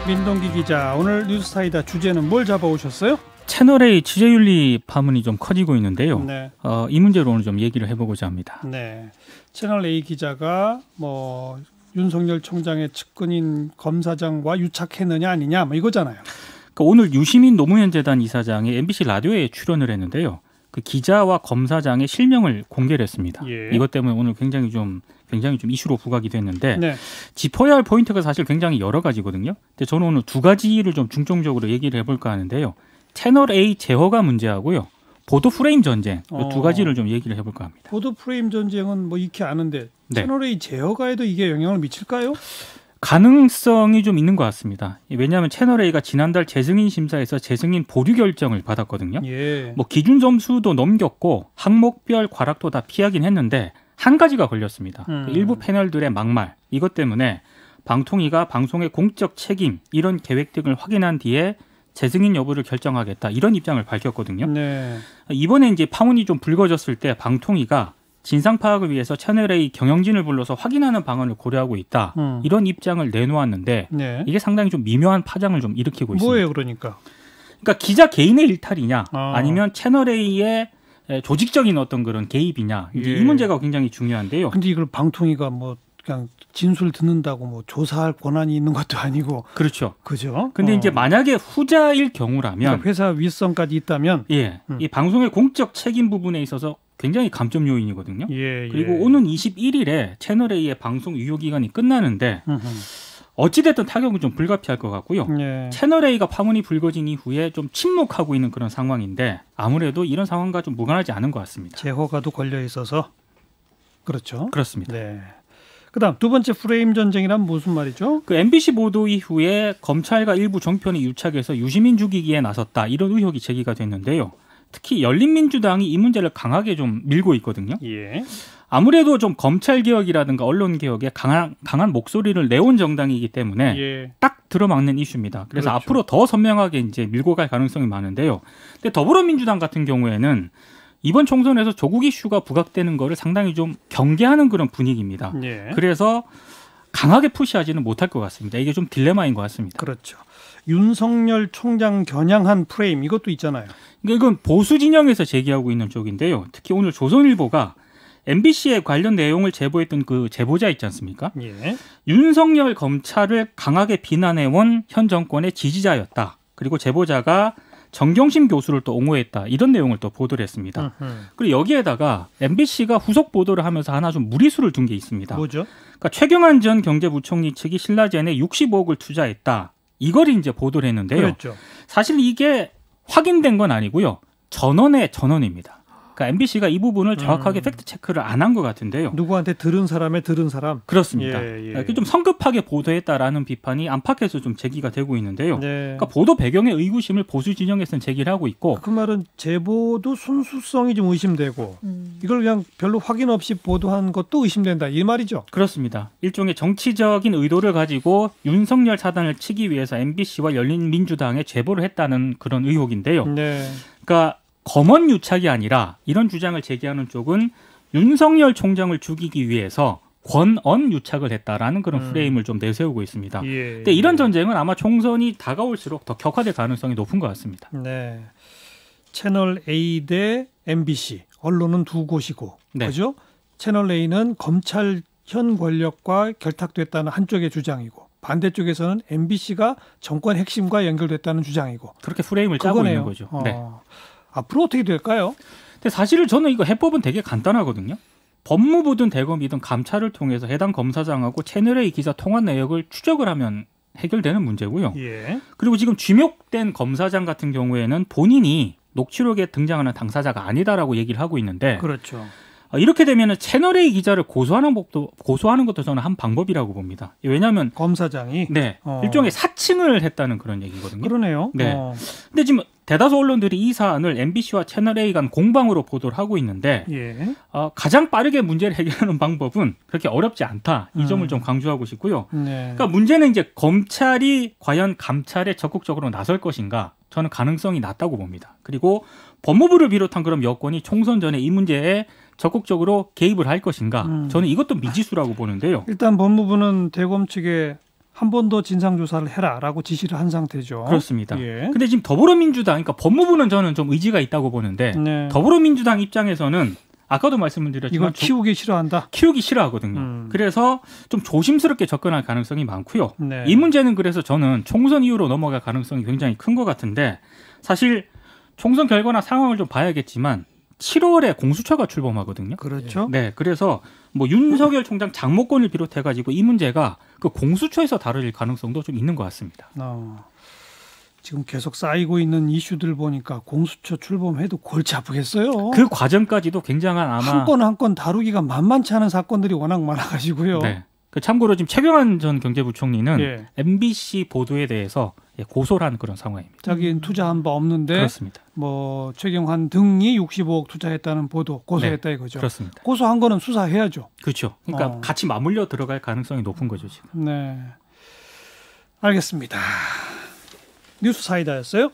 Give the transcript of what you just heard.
민동기 기자, 오늘 뉴스타이다 주제는 뭘 잡아오셨어요? 채널A 취재윤리 파문이 좀 커지고 있는데요. 네. 이 문제로 오늘 좀 얘기를 해보고자 합니다. 네. 채널A 기자가 윤석열 총장의 측근인 검사장과 유착했느냐 아니냐 이거잖아요. 그러니까 오늘 유시민 노무현 재단 이사장이 MBC 라디오에 출연을 했는데요. 그 기자와 검사장의 실명을 공개를 했습니다. 예. 이것 때문에 오늘 굉장히 좀 이슈로 부각이 됐는데 네. 짚어야 할 포인트가 사실 굉장히 여러 가지거든요. 근데 저는 오늘 두 가지를 좀 중점적으로 얘기를 해볼까 하는데요. 채널A 제허가 문제하고요. 보도 프레임 전쟁 이 두 가지를 좀 얘기를 해볼까 합니다. 보도 프레임 전쟁은 익히 아는데 네. 채널A 제어가에도 이게 영향을 미칠까요? 가능성이 좀 있는 것 같습니다. 왜냐하면 채널A가 지난달 재승인 심사에서 재승인 보류 결정을 받았거든요. 예. 기준 점수도 넘겼고 항목별 과락도 다 피하긴 했는데 한 가지가 걸렸습니다. 일부 패널들의 막말 이것 때문에 방통위가 방송의 공적 책임 이런 계획 등을 확인한 뒤에 재승인 여부를 결정하겠다 이런 입장을 밝혔거든요. 네. 이번에 이제 파문이 좀 불거졌을 때 방통위가 진상 파악을 위해서 채널A 경영진을 불러서 확인하는 방안을 고려하고 있다. 이런 입장을 내놓았는데 네. 이게 상당히 좀 미묘한 파장을 좀 일으키고 있습니다. 뭐예요, 그러니까? 그러니까 기자 개인의 일탈이냐 아니면 채널A의 조직적인 어떤 그런 개입이냐 이제 이 문제가 굉장히 중요한데요. 근데 이걸 방통위가 그냥 진술 듣는다고 조사할 권한이 있는 것도 아니고. 그렇죠. 그죠? 근데 이제 만약에 후자일 경우라면 그러니까 회사 윗선까지 있다면 이 방송의 공적 책임 부분에 있어서 굉장히 감점 요인이거든요. 그리고 오는 21일에 채널A의 방송 유효 기간이 끝나는데 어찌됐든 타격은 좀 불가피할 것 같고요. 채널A가 파문이 불거진 이후에 좀 침묵하고 있는 그런 상황인데 아무래도 이런 상황과 좀 무관하지 않은 것 같습니다. 제허가도 걸려 있어서 그렇죠. 그렇습니다. 네. 그다음 두 번째 프레임 전쟁이란 무슨 말이죠? 그 MBC 보도 이후에 검찰과 일부 정편이 유착해서 유시민 죽이기에 나섰다 이런 의혹이 제기가 됐는데요. 특히 열린민주당이 이 문제를 강하게 좀 밀고 있거든요. 예. 아무래도 좀 검찰 개혁이라든가 언론 개혁에 강한 목소리를 내온 정당이기 때문에 딱 들어막는 이슈입니다. 그래서 그렇죠. 앞으로 더 선명하게 이제 밀고 갈 가능성이 많은데요. 근데 더불어민주당 같은 경우에는 이번 총선에서 조국 이슈가 부각되는 거를 상당히 좀 경계하는 그런 분위기입니다. 그래서 강하게 푸시하지는 못할 것 같습니다. 이게 좀 딜레마인 것 같습니다. 그렇죠. 윤석열 총장 겨냥한 프레임 이것도 있잖아요. 이건 보수 진영에서 제기하고 있는 쪽인데요. 특히 오늘 조선일보가 MBC에 관련 내용을 제보했던 그 제보자 있지 않습니까? 윤석열 검찰을 강하게 비난해온 현 정권의 지지자였다. 그리고 제보자가 정경심 교수를 또 옹호했다. 이런 내용을 또 보도를 했습니다. 그리고 여기에다가 MBC가 후속 보도를 하면서 하나 좀 무리수를 둔 게 있습니다. 뭐죠? 그러니까 최경환 전 경제부총리 측이 신라젠에 65억을 투자했다. 이걸 이제 보도를 했는데요. 그렇죠. 사실 이게 확인된 건 아니고요. 전원의 전원입니다. 그러니까 MBC가 이 부분을 정확하게 팩트 체크를 안 한 것 같은데요. 누구한테 들은 사람의 들은 사람? 그렇습니다. 좀 성급하게 보도했다라는 비판이 안팎에서 좀 제기가 되고 있는데요. 그러니까 보도 배경의 의구심을 보수 진영에서는 제기를 하고 있고 그 말은 제보도 순수성이 좀 의심되고 이걸 그냥 별로 확인 없이 보도한 것도 의심된다 이 말이죠. 그렇습니다. 일종의 정치적인 의도를 가지고 윤석열 사단을 치기 위해서 MBC와 열린민주당에 제보를 했다는 그런 의혹인데요. 그러니까 검언 유착이 아니라 이런 주장을 제기하는 쪽은 윤석열 총장을 죽이기 위해서 권언 유착을 했다라는 그런 프레임을 좀 내세우고 있습니다. 근데 이런 전쟁은 아마 총선이 다가올수록 더 격화될 가능성이 높은 것 같습니다. 네. 채널 A 대 MBC 언론은 두 곳이고 그죠? 채널 A는 검찰 현 권력과 결탁됐다는 한쪽의 주장이고 반대쪽에서는 MBC가 정권 핵심과 연결됐다는 주장이고 그렇게 프레임을 짜고 있는 거죠. 앞으로 어떻게 될까요? 근데 사실은 저는 이거 해법은 되게 간단하거든요. 법무부든 대검이든 감찰을 통해서 해당 검사장하고 채널A 기자 통화 내역을 추적을 하면 해결되는 문제고요. 그리고 지금 쥐목된 검사장 같은 경우에는 본인이 녹취록에 등장하는 당사자가 아니다라고 얘기를 하고 있는데 그렇죠. 이렇게 되면 채널A 기자를 고소하는 것도 저는 한 방법이라고 봅니다. 왜냐하면 검사장이 일종의 사칭을 했다는 그런 얘기거든요. 그러네요. 근데 지금 대다수 언론들이 이 사안을 MBC와 채널A 간 공방으로 보도를 하고 있는데 가장 빠르게 문제를 해결하는 방법은 그렇게 어렵지 않다. 이 점을 좀 강조하고 싶고요. 그러니까 문제는 이제 검찰이 과연 감찰에 적극적으로 나설 것인가 저는 가능성이 낮다고 봅니다. 그리고 법무부를 비롯한 그런 여권이 총선 전에 이 문제에 적극적으로 개입을 할 것인가 저는 이것도 미지수라고 보는데요. 일단 법무부는 대검 측에 한 번 더 진상조사를 해라라고 지시를 한 상태죠. 그렇습니다. 예. 근데 지금 더불어민주당, 그러니까 법무부는 저는 좀 의지가 있다고 보는데 네. 더불어민주당 입장에서는 아까도 말씀을 드렸지만 이걸 키우기 싫어한다. 키우기 싫어하거든요. 그래서 좀 조심스럽게 접근할 가능성이 많고요. 네. 이 문제는 그래서 저는 총선 이후로 넘어갈 가능성이 굉장히 큰 것 같은데 사실 총선 결과나 상황을 좀 봐야겠지만 7월에 공수처가 출범하거든요. 그렇죠. 네, 그래서 뭐 윤석열 총장 장모권을 비롯해가지고 이 문제가 그 공수처에서 다룰 가능성도 좀 있는 것 같습니다. 지금 계속 쌓이고 있는 이슈들 보니까 공수처 출범해도 골치 아프겠어요. 그 과정까지도 굉장한 아마 한 건 한 건 다루기가 만만치 않은 사건들이 워낙 많아가지고요. 네. 참고로 지금 최경환 전 경제부총리는 예. MBC 보도에 대해서 고소를 한 그런 상황입니다. 자기는 투자한 바 없는데 그렇습니다. 뭐 최경환 등이 65억 투자했다는 보도 고소했다 네, 이거죠. 그렇습니다. 고소한 거는 수사해야죠. 그렇죠. 그러니까 같이 맞물려 들어갈 가능성이 높은 거죠 지금. 네, 알겠습니다. 뉴스 사이다였어요.